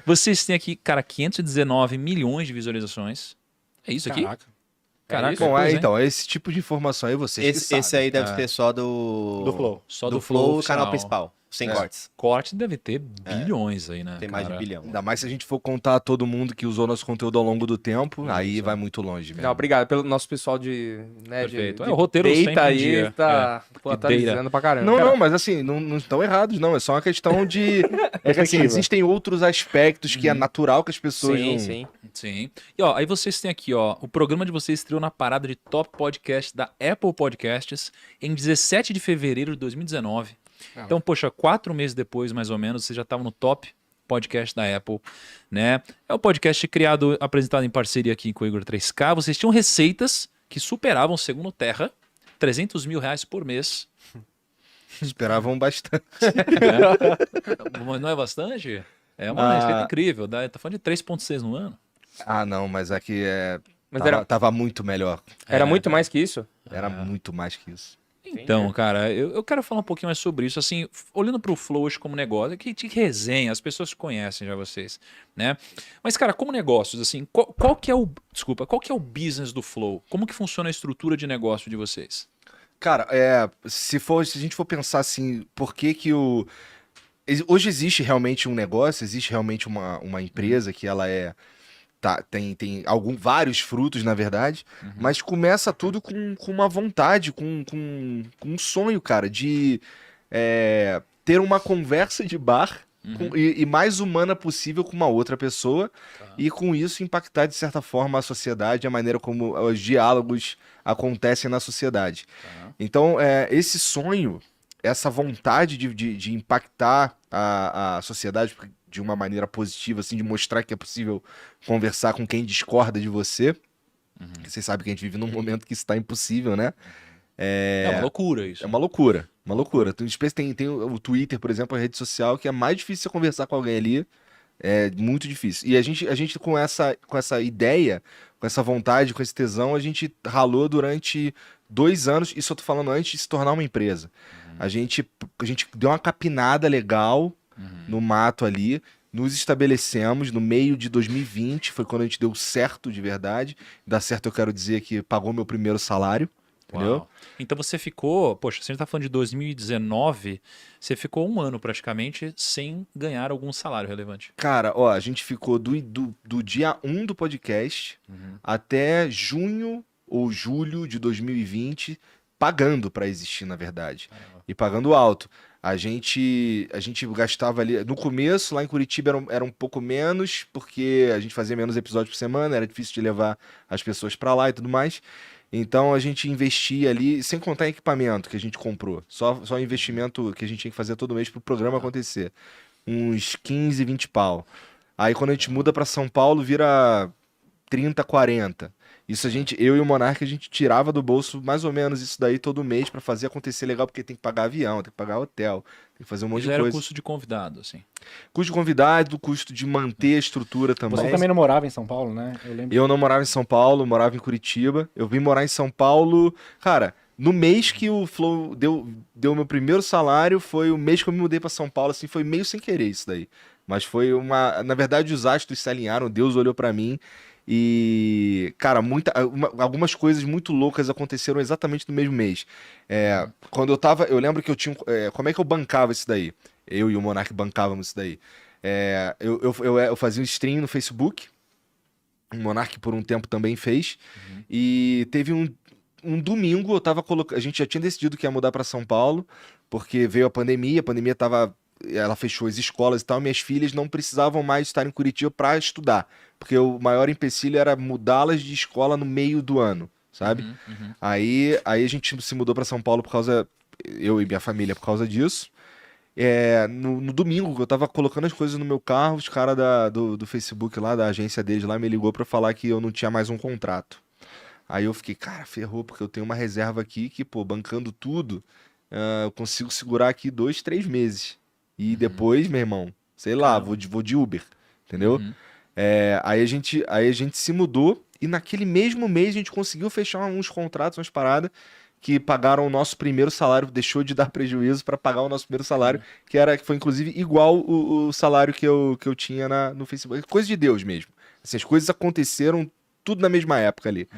Vocês têm aqui, cara, 519 milhões de visualizações. É isso aqui? Caraca, Bom, coisa, hein? então, esse tipo de informação aí vocês que sabem. Esse aí deve ser só do Flow. Só do do Flow, Flow canal oficial. principal, sem cortes. Corte deve ter bilhões aí, né? Tem mais de cara? bilhão. Ainda mais se a gente for contar todo mundo que usou nosso conteúdo ao longo do tempo, aí Isso. vai muito longe mesmo. Não, obrigado pelo nosso pessoal de... Né, Perfeito. de o roteiro data sempre em aí dia. tá De atualizando pra caramba. Não, Cara, não, mas assim, não estão errados, não. É só uma questão de. É que assim, Perspectiva. existem outros aspectos que é natural que as pessoas Sim, não. sim. Sim. E ó, aí vocês têm aqui, ó, o programa de vocês estreou na parada de Top Podcast da Apple Podcasts em 17 de fevereiro de 2019. Então, poxa, 4 meses depois, mais ou menos, vocês já estavam no Top Podcast da Apple, né? É um podcast criado, apresentado em parceria aqui com o Igor 3K. Vocês tinham receitas que superavam, segundo o Terra, R$300 mil por mês. Esperavam bastante. Mas não é bastante? É uma receita incrível. Tá falando de 3,6 no ano. Ah, não, mas aqui é. Mas Tava muito melhor. era muito mais que isso? Era muito mais que isso. Então, cara, eu quero falar um pouquinho mais sobre isso, assim, olhando pro Flow hoje como negócio, que resenha, as pessoas conhecem já vocês, né? Mas, cara, como negócios, assim, qual que é o business do Flow? Como que funciona a estrutura de negócio de vocês? Cara, se a gente for pensar assim, por que que o. Hoje existe realmente um negócio, existe realmente uma empresa que ela tem vários frutos, na verdade, mas começa tudo com uma vontade, com um sonho, cara, de ter uma conversa de bar e mais humana possível com uma outra pessoa e com isso impactar, de certa forma, a sociedade, a maneira como os diálogos acontecem na sociedade. Então, esse sonho, essa vontade de impactar a sociedade de uma maneira positiva, assim, de mostrar que é possível conversar com quem discorda de você. Vocês sabem que a gente vive num momento que isso está impossível, né? É uma loucura isso. É uma loucura, uma loucura. Tem o Twitter, por exemplo, a rede social, que é mais difícil você conversar com alguém ali. É muito difícil. E a gente com essa ideia, com essa vontade, com esse tesão, a gente ralou durante 2 anos, isso eu tô falando antes de se tornar uma empresa. A gente deu uma capinada legal no mato ali, nos estabelecemos no meio de 2020, foi quando a gente deu certo de verdade. Dar certo eu quero dizer que pagou meu primeiro salário, entendeu? Uau. Então você ficou, poxa, se a gente tá falando de 2019, você ficou 1 ano praticamente sem ganhar algum salário relevante. Cara, ó, a gente ficou do dia 1 do podcast até junho ou julho de 2020 pagando pra existir, na verdade. E pagando alto. A gente gastava ali. No começo, lá em Curitiba, era um pouco menos, porque a gente fazia menos episódios por semana, era difícil de levar as pessoas pra lá e tudo mais. Então a gente investia ali, sem contar em equipamento que a gente comprou. Só investimento que a gente tinha que fazer todo mês pro programa acontecer. Uns 15, 20 pau. Aí quando a gente muda pra São Paulo, vira 30, 40. Isso eu e o Monark, a gente tirava do bolso mais ou menos isso daí todo mês pra fazer acontecer legal, porque tem que pagar avião, tem que pagar hotel, tem que fazer um monte Isso de era o coisa. custo de convidado, assim. Custo de convidado, custo de manter a estrutura também. Você também não morava em São Paulo, né? Eu lembro. Eu não morava em São Paulo, morava em Curitiba. Eu vim morar em São Paulo, cara, no mês que o Flow deu meu primeiro salário, foi o mês que eu me mudei pra São Paulo, assim, foi meio sem querer isso daí. Mas foi na verdade, os astros se alinharam, Deus olhou pra mim e, cara, algumas coisas muito loucas aconteceram exatamente no mesmo mês. Quando eu lembro que eu tinha, como é que eu bancava isso daí? Eu e o Monark bancávamos isso daí. Eu fazia um stream no Facebook, o Monark por um tempo também fez, e teve um domingo, a gente já tinha decidido que ia mudar pra São Paulo, porque veio a pandemia ela fechou as escolas e tal, minhas filhas não precisavam mais estar em Curitiba para estudar, porque o maior empecilho era mudá-las de escola no meio do ano, sabe? Aí a gente se mudou para São Paulo eu e minha família, por causa disso. No domingo, eu tava colocando as coisas no meu carro, os caras do Facebook lá, da agência deles lá, me ligou para falar que eu não tinha mais um contrato. Aí eu fiquei, cara, ferrou, porque eu tenho uma reserva aqui que, pô, bancando tudo, eu consigo segurar aqui 2, 3 meses. E depois, meu irmão, sei lá, vou de Uber, entendeu? Aí a gente se mudou e naquele mesmo mês a gente conseguiu fechar uns contratos, umas paradas que pagaram o nosso primeiro salário, deixou de dar prejuízo para pagar o nosso primeiro salário, que foi inclusive igual o salário que eu tinha no Facebook. Coisa de Deus mesmo. Assim, as coisas aconteceram tudo na mesma época ali.